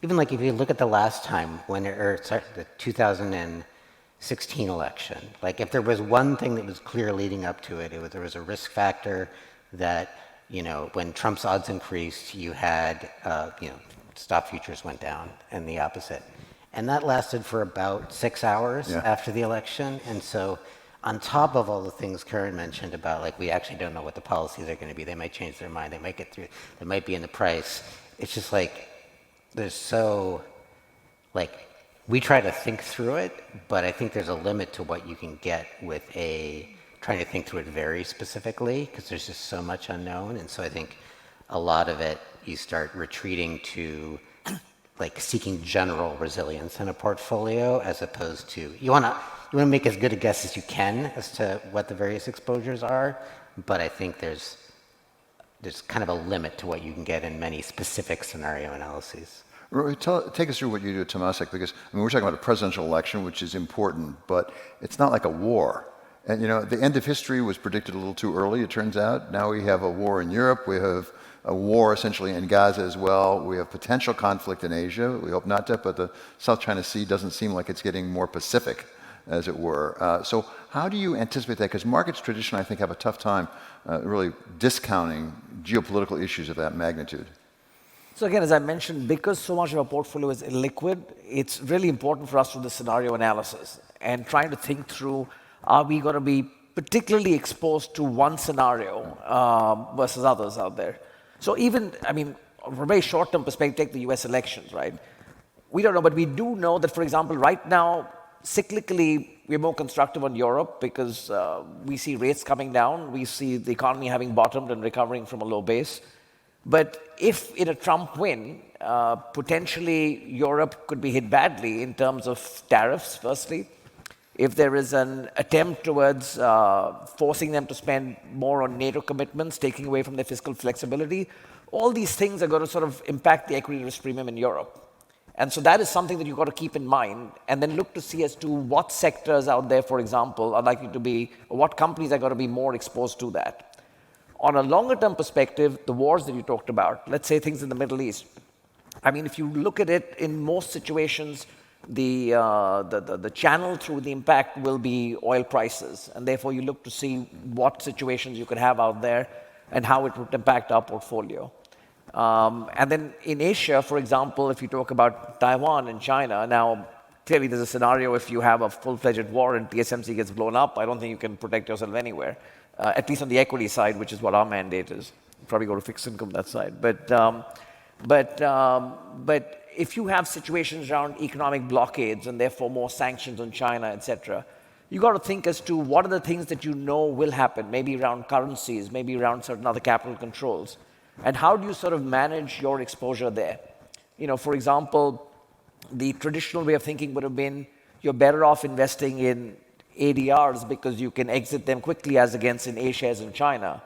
even like if you look at the last time the 2016 election, like if there was one thing that was clear leading up to it, there was a risk factor that, when Trump's odds increased, you had, stock futures went down and the opposite. And that lasted for about 6 hours after the election. And so on top of all the things Karen mentioned about like, we actually don't know what the policies are going to be. They might change their mind. They might get through. They might be in the price. It's just like, we try to think through it, but I think there's a limit to what you can get with trying to think through it very specifically, because there's just so much unknown. And so I think a lot of it, you start retreating to like seeking general resilience in a portfolio, as opposed to, you want you want to make as good a guess as you can as to what the various exposures are, but I think there's kind of a limit to what you can get in many specific scenario analyses. Roy, take us through what you do at Temasek, because we're talking about a presidential election, which is important, but it's not like a war. And the end of history was predicted a little too early, it turns out. Now we have a war in Europe, we have a war essentially in Gaza as well, we have potential conflict in Asia, we hope not to, but the South China Sea doesn't seem like it's getting more Pacific, as it were. So how do you anticipate that? Because markets traditionally, I think, have a tough time really discounting geopolitical issues of that magnitude. So again, as I mentioned, because so much of our portfolio is illiquid, it's really important for us to do the scenario analysis and trying to think through, are we going to be particularly exposed to one scenario versus others out there? So even, from a very short-term perspective, take the US elections, right? We don't know, but we do know that, for example, right now, cyclically, we're more constructive on Europe because we see rates coming down, we see the economy having bottomed and recovering from a low base. But if in a Trump win, potentially Europe could be hit badly in terms of tariffs, firstly. If there is an attempt towards forcing them to spend more on NATO commitments, taking away from their fiscal flexibility, all these things are going to sort of impact the equity risk premium in Europe. And so that is something that you've got to keep in mind and then look to see as to what sectors out there, for example, are likely to be, or what companies are going to be more exposed to that. On a longer term perspective, the wars that you talked about, let's say things in the Middle East. If you look at it, in most situations, the channel through the impact will be oil prices. And therefore, you look to see what situations you could have out there and how it would impact our portfolio. And then in Asia, for example, if you talk about Taiwan and China, now clearly there's a scenario if you have a full-fledged war and TSMC gets blown up, I don't think you can protect yourself anywhere. At least on the equity side, which is what our mandate is. Probably go to fixed income that side. But if you have situations around economic blockades and therefore more sanctions on China, etc., you got to think as to what are the things that you know will happen, maybe around currencies, maybe around certain other capital controls, and how do you sort of manage your exposure there? For example, the traditional way of thinking would have been you're better off investing in ADRs because you can exit them quickly as against in A shares in China.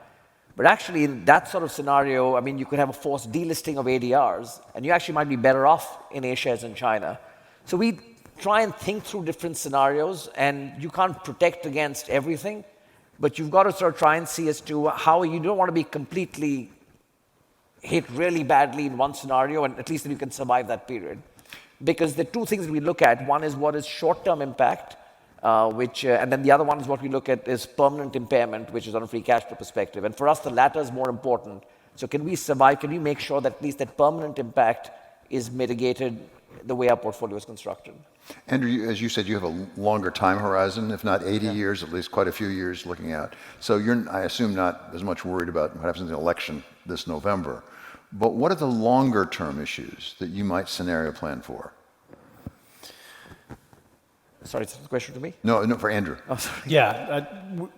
But actually, in that sort of scenario, you could have a forced delisting of ADRs, and you actually might be better off in A shares in China. So we try and think through different scenarios, and you can't protect against everything, but you've got to sort of try and see as to how you don't want to be completely hit really badly in one scenario, and at least then you can survive that period. Because the two things we look at, one is what is short-term impact, and then the other one is what we look at is permanent impairment, which is on a free cash flow perspective. And for us, the latter is more important. So can we survive? Can we make sure that at least that permanent impact is mitigated the way our portfolio is constructed? Andrew, as you said, you have a longer time horizon, if not 80 years, at least quite a few years looking out. So you're, I assume, not as much worried about what happens in the election this November. But what are the longer term issues that you might scenario plan for? Sorry, it's a question to me? No, for Andrew. Oh, sorry. Yeah,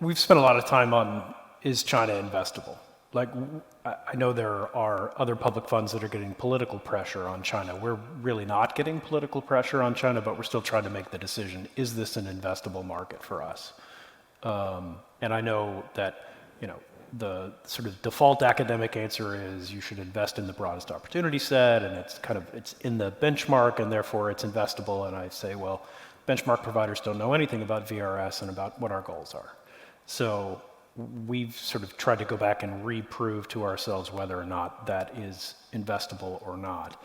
we've spent a lot of time on, is China investable? I know there are other public funds that are getting political pressure on China. We're really not getting political pressure on China, but we're still trying to make the decision, is this an investable market for us? And I know that, the sort of default academic answer is you should invest in the broadest opportunity set, and it's in the benchmark, and therefore it's investable. And I say, well, benchmark providers don't know anything about VRS and about what our goals are. So we've sort of tried to go back and reprove to ourselves whether or not that is investable or not.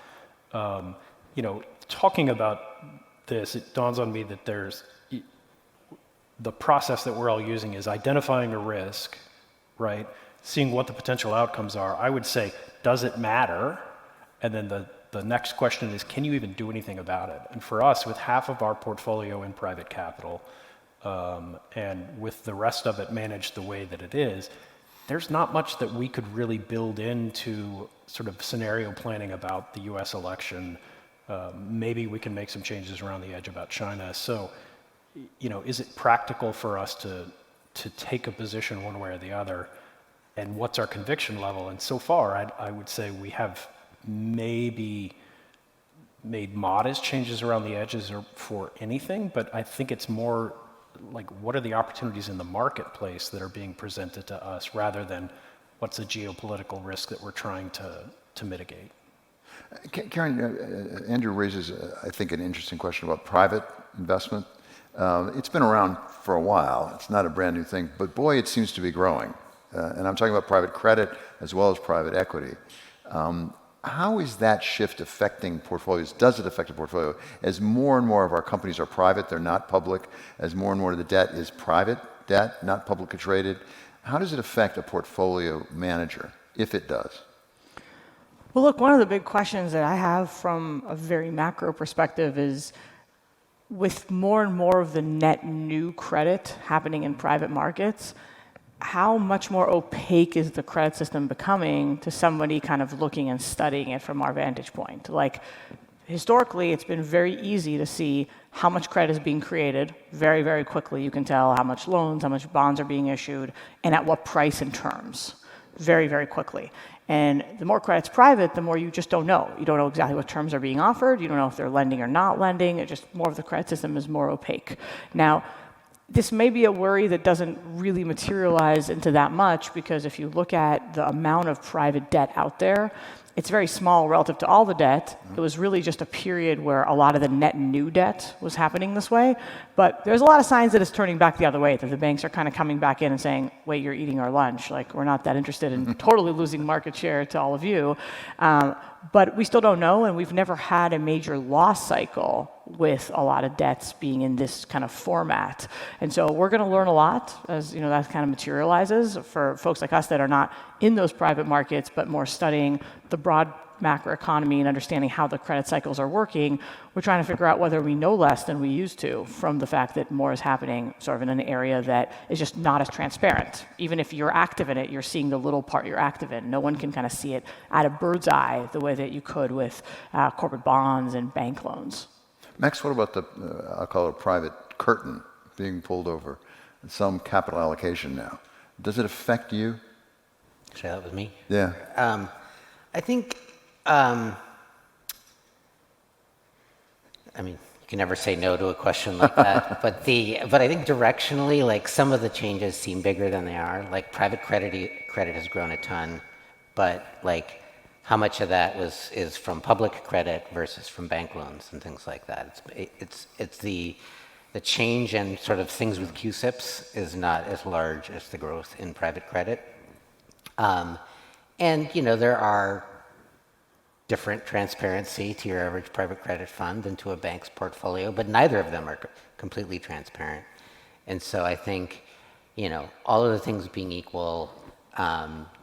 Talking about this, it dawns on me that the process that we're all using is identifying a risk, right? Seeing what the potential outcomes are. I would say, does it matter? And then the next question is, can you even do anything about it? And for us, with half of our portfolio in private capital, and with the rest of it managed the way that it is, there's not much that we could really build into sort of scenario planning about the US election. Maybe we can make some changes around the edge about China. So, is it practical for us to take a position one way or the other? And what's our conviction level? And so far, I would say we have maybe made modest changes around the edges or for anything, but I think it's more like, what are the opportunities in the marketplace that are being presented to us rather than what's a geopolitical risk that we're trying to mitigate? Karen, Andrew raises, I think, an interesting question about private investment. It's been around for a while. It's not a brand new thing, but boy, it seems to be growing. And I'm talking about private credit as well as private equity. How is that shift affecting portfolios? Does it affect a portfolio? As more and more of our companies are private, they're not public, as more and more of the debt is private debt, not publicly traded, how does it affect a portfolio manager, if it does? Well, look, one of the big questions that I have from a very macro perspective is, with more and more of the net new credit happening in private markets, how much more opaque is the credit system becoming to somebody kind of looking and studying it from our vantage point? Like, historically, it's been very easy to see how much credit is being created. Very, very quickly, you can tell how much loans, how much bonds are being issued, and at what price and terms. Very, very quickly. And the more credit's private, the more you just don't know. You don't know exactly what terms are being offered. You don't know if they're lending or not lending. It just, more of the credit system is more opaque. Now, this may be a worry that doesn't really materialize into that much, because if you look at the amount of private debt out there, it's very small relative to all the debt. It was really just a period where a lot of the net new debt was happening this way. But there's a lot of signs that it's turning back the other way, that the banks are kind of coming back in and saying, wait, you're eating our lunch. Like, we're not that interested in totally losing market share to all of you. But we still don't know, and we've never had a major loss cycle with a lot of debts being in this kind of format. And so we're going to learn a lot as that kind of materializes for folks like us that are not in those private markets, but more studying the broad macroeconomy and understanding how the credit cycles are working. We're trying to figure out whether we know less than we used to from the fact that more is happening sort of in an area that is just not as transparent. Even if you're active in it, you're seeing the little part you're active in. No one can kind of see it at a bird's eye the way that you could with corporate bonds and bank loans. Max, what about the, I'll call it a private curtain being pulled over, some capital allocation now? Does it affect you? Share that with me? Yeah. I think, I mean, you can never say no to a question like that, but I think directionally, like, some of the changes seem bigger than they are. Like, private credit has grown a ton, but like, how much of that is from public credit versus from bank loans and things like that? It's the change in sort of things with CUSIPs is not as large as the growth in private credit. And there are different transparency to your average private credit fund than to a bank's portfolio, but neither of them are completely transparent. And so I think, all of the things being equal,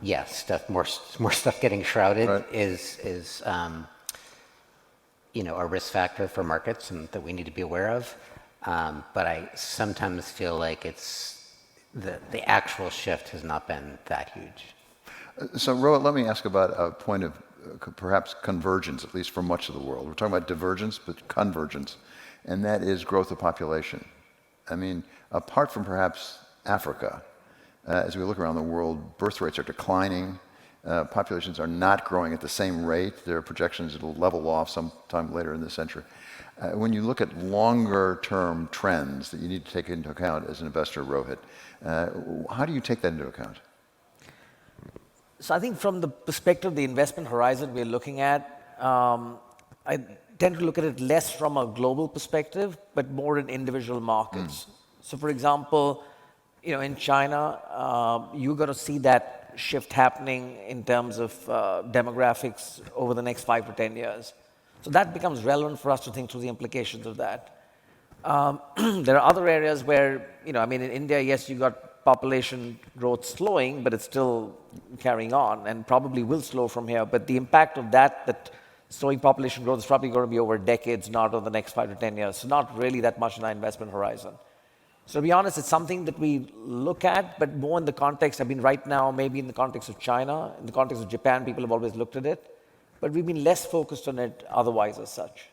yes, more stuff getting shrouded right. is a risk factor for markets and that we need to be aware of. But I sometimes feel like it's the actual shift has not been that huge. So, Rohit, let me ask about a point of perhaps convergence, at least for much of the world. We're talking about divergence, but convergence, and that is growth of population. I mean, apart from perhaps Africa, as we look around the world, birth rates are declining. Populations are not growing at the same rate. There are projections it'll level off sometime later in this century. When you look at longer-term trends that you need to take into account as an investor, Rohit, how do you take that into account? So I think from the perspective of the investment horizon we're looking at, I tend to look at it less from a global perspective, but more in individual markets. So for example, in China, you're going to see that shift happening in terms of demographics over the next 5 to 10 years. So that becomes relevant for us to think through the implications of that. There are other areas where, in India, yes, you got population growth slowing, but it's still carrying on and probably will slow from here. But the impact of that slowing population growth is probably going to be over decades, not over the next 5 to 10 years. So not really that much in our investment horizon. So to be honest, it's something that we look at, but more in the context, right now, maybe in the context of China, in the context of Japan, people have always looked at it, but we've been less focused on it otherwise as such.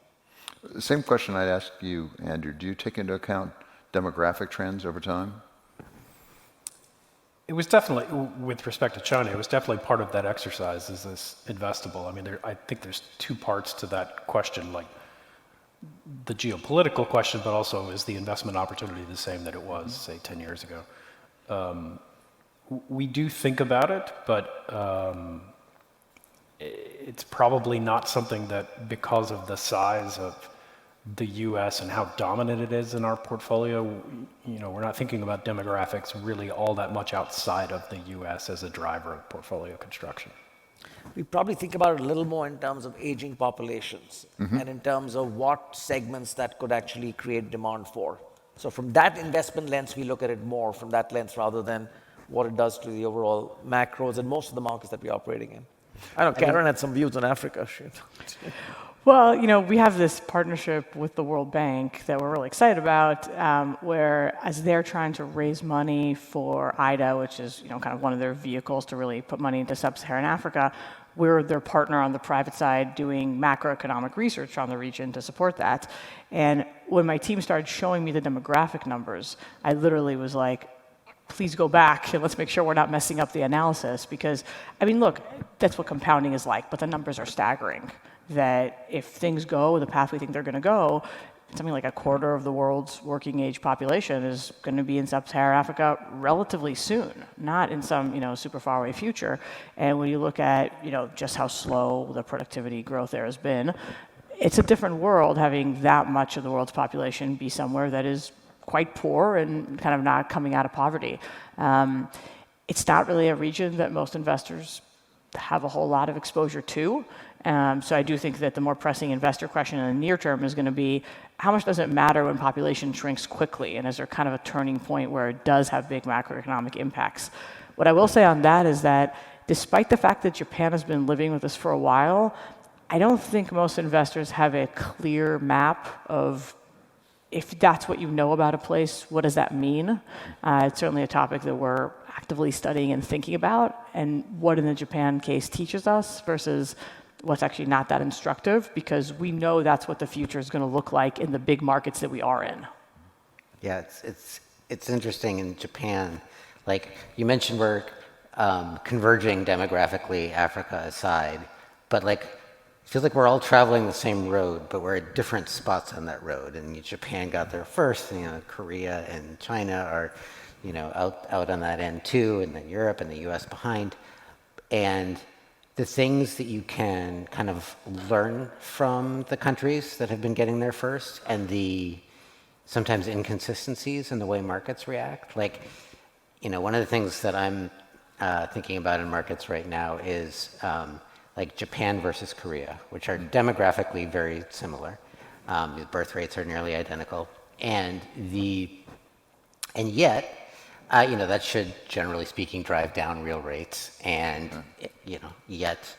Same question I'd ask you, Andrew. Do you take into account demographic trends over time? It was definitely, with respect to China, it was definitely part of that exercise, is this investable? I think there's 2 parts to that question. Like, the geopolitical question, but also is the investment opportunity the same that it was, say, 10 years ago? We do think about it, but it's probably not something that, because of the size of the U.S. and how dominant it is in our portfolio, we're not thinking about demographics really all that much outside of the U.S. as a driver of portfolio construction. We probably think about it a little more in terms of aging populations and in terms of what segments that could actually create demand for. So from that investment lens, we look at it more from that lens rather than what it does to the overall macros and most of the markets that we're operating in. I know Karen had some views on Africa. Well, we have this partnership with the World Bank that we're really excited about, where as they're trying to raise money for IDA, which is kind of one of their vehicles to really put money into sub-Saharan Africa, we're their partner on the private side doing macroeconomic research on the region to support that. And when my team started showing me the demographic numbers, I literally was like, please go back and let's make sure we're not messing up the analysis, because, look, that's what compounding is like, but the numbers are staggering. That if things go the path we think they're going to go, something like a quarter of the world's working age population is going to be in sub-Saharan Africa relatively soon, not in some super far away future. And when you look at just how slow the productivity growth there has been, it's a different world having that much of the world's population be somewhere that is quite poor and kind of not coming out of poverty. It's not really a region that most investors have a whole lot of exposure to. So I do think that the more pressing investor question in the near term is going to be, how much does it matter when population shrinks quickly? And is there kind of a turning point where it does have big macroeconomic impacts? What I will say on that is that despite the fact that Japan has been living with this for a while, I don't think most investors have a clear map of, if that's what you know about a place, what does that mean? It's certainly a topic that we're actively studying and thinking about, and what in the Japan case teaches us versus what's actually not that instructive, because we know that's what the future is going to look like in the big markets that we are in. Yeah, it's interesting in Japan. Like you mentioned, we're converging demographically, Africa aside, but it feels like we're all traveling the same road, but we're at different spots on that road. And Japan got there first, and Korea and China are out on that end too, and then Europe and the US behind. And the things that you can kind of learn from the countries that have been getting there first, and the sometimes inconsistencies in the way markets react. One of the things that I'm thinking about in markets right now is Japan versus Korea, which are demographically very similar. The birth rates are nearly identical, and yet, that should, generally speaking, drive down real rates. And, yet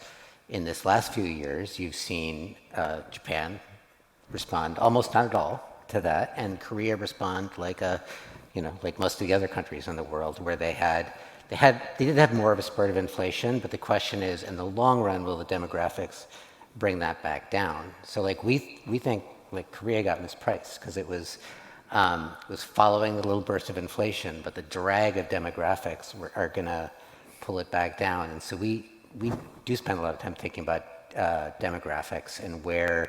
in this last few years, you've seen Japan respond almost not at all to that, and Korea respond like most of the other countries in the world, where they did have more of a spurt of inflation, but the question is, in the long run, will the demographics bring that back down? So we think Korea got mispriced because it was following the little burst of inflation, but the drag of demographics are going to pull it back down. And so we do spend a lot of time thinking about demographics and where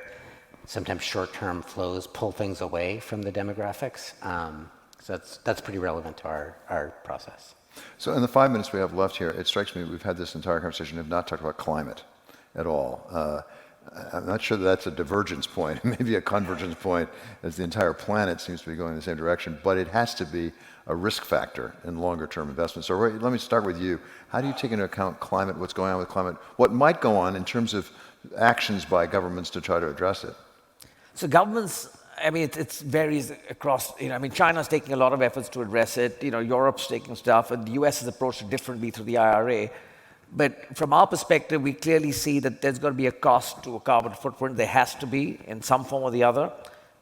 sometimes short-term flows pull things away from the demographics. So that's pretty relevant to our process. So in the 5 minutes we have left here, it strikes me we've had this entire conversation and have not talked about climate at all. I'm not sure that's a divergence point, maybe a convergence point, as the entire planet seems to be going in the same direction, but it has to be a risk factor in longer term investments. So let me start with you. How do you take into account climate, what's going on with climate, what might go on in terms of actions by governments to try to address it? So governments, it varies across, China's taking a lot of efforts to address it, Europe's taking stuff, and the US has approached it differently through the IRA. But from our perspective, we clearly see that there's going to be a cost to a carbon footprint. There has to be in some form or the other.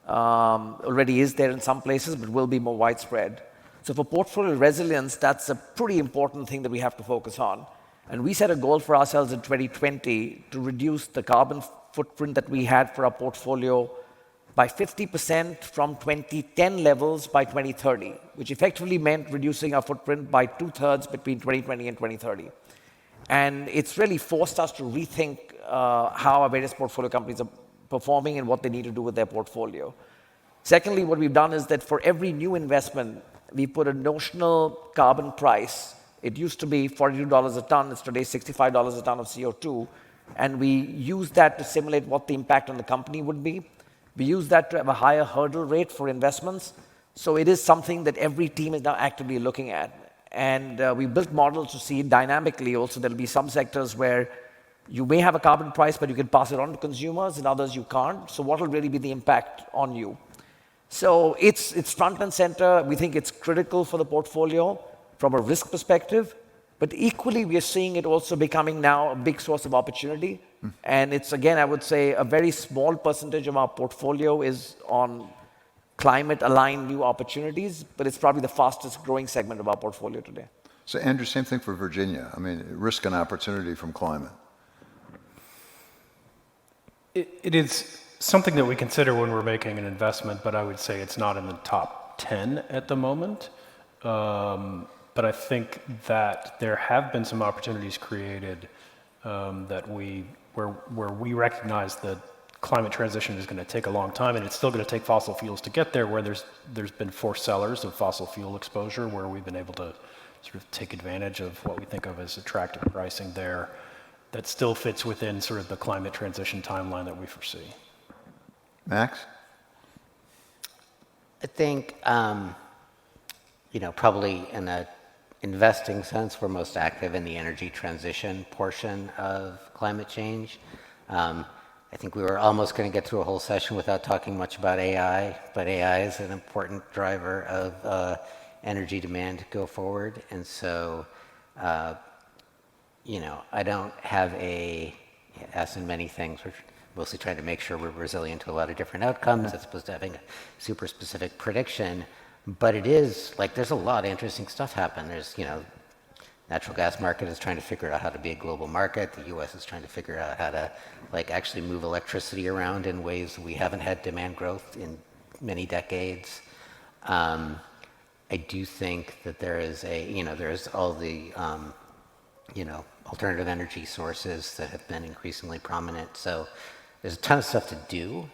Already is there in some places, but will be more widespread. So for portfolio resilience, that's a pretty important thing that we have to focus on. And we set a goal for ourselves in 2020 to reduce the carbon footprint that we had for our portfolio by 50% from 2010 levels by 2030, which effectively meant reducing our footprint by 2/3 between 2020 and 2030. And it's really forced us to rethink how our various portfolio companies are performing and what they need to do with their portfolio. Secondly, what we've done is that for every new investment, we put a notional carbon price. It used to be $42 a ton. It's today $65 a ton of CO2. And we use that to simulate what the impact on the company would be. We use that to have a higher hurdle rate for investments. So it is something that every team is now actively looking at. And we built models to see dynamically also. There'll be some sectors where you may have a carbon price, but you can pass it on to consumers, and others you can't. So what will really be the impact on you? So it's front and center. We think it's critical for the portfolio from a risk perspective. But equally, we are seeing it also becoming now a big source of opportunity. And it's, again, I would say, a very small percentage of our portfolio is on climate-aligned new opportunities, but it's probably the fastest growing segment of our portfolio today. So Andrew, same thing for Virginia. I mean, risk and opportunity from climate. It is something that we consider when we're making an investment, but I would say it's not in the top 10 at the moment. But I think that there have been some opportunities created where we recognize that climate transition is going to take a long time, and it's still going to take fossil fuels to get there, where there's been forced sellers of fossil fuel exposure, where we've been able to sort of take advantage of what we think of as attractive pricing there that still fits within sort of the climate transition timeline that we foresee. Max? I think, probably in a investing sense, we're most active in the energy transition portion of climate change. I think we were almost going to get through a whole session without talking much about AI, but AI is an important driver of energy demand go forward. And so, I don't have as in many things, we're mostly trying to make sure we're resilient to a lot of different outcomes as opposed to having a super specific prediction. But it is, there's a lot of interesting stuff happening. There's, natural gas market is trying to figure out how to be a global market. The US is trying to figure out how to, actually move electricity around in ways we haven't had demand growth in many decades. I do think that there is there's all the, alternative energy sources that have been increasingly prominent. So there's a ton of stuff to do.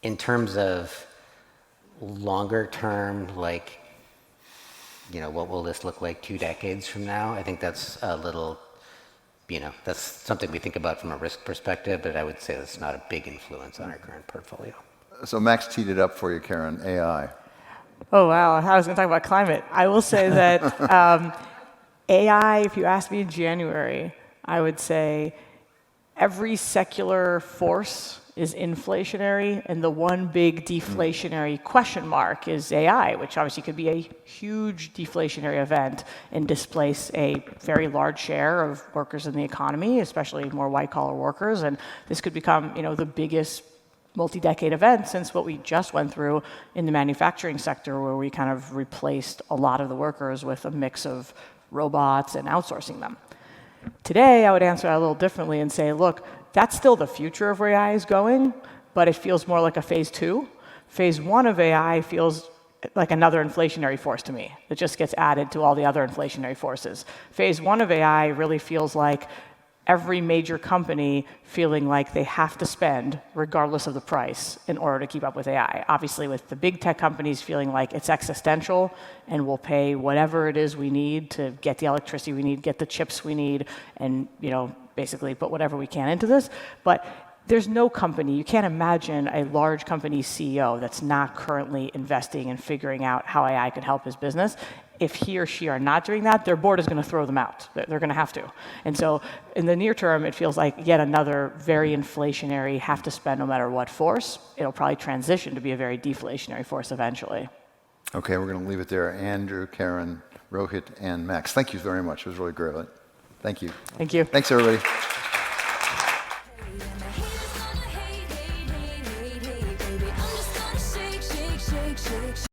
In terms of longer term, what will this look like 2 decades from now? I think that's a little, that's something we think about from a risk perspective, but I would say that's not a big influence on our current portfolio. So Max teed it up for you, Karen, AI. Oh, wow. I was going to talk about climate. I will say that AI, if you asked me in January, I would say every secular force is inflationary, and the one big deflationary question mark is AI, which obviously could be a huge deflationary event and displace a very large share of workers in the economy, especially more white-collar workers. And this could become, the biggest multi-decade event since what we just went through in the manufacturing sector, where we kind of replaced a lot of the workers with a mix of robots and outsourcing them. Today, I would answer that a little differently and say, look, that's still the future of where AI is going, but it feels more like a phase 2. Phase 1 of AI feels like another inflationary force to me. It just gets added to all the other inflationary forces. Phase 1 of AI really feels like every major company feeling like they have to spend regardless of the price in order to keep up with AI. Obviously, with the big tech companies feeling like it's existential and we'll pay whatever it is we need to get the electricity we need, get the chips we need, and basically put whatever we can into this. But there's no company, you can't imagine a large company CEO that's not currently investing and figuring out how AI could help his business. If he or she are not doing that, their board is going to throw them out. They're going to have to. And so in the near term, it feels like yet another very inflationary, have to spend no matter what force. It'll probably transition to be a very deflationary force eventually. Okay, we're going to leave it there. Andrew, Karen, Rohit, and Max, thank you very much. It was really great. Thank you. Thank you. Thanks, everybody.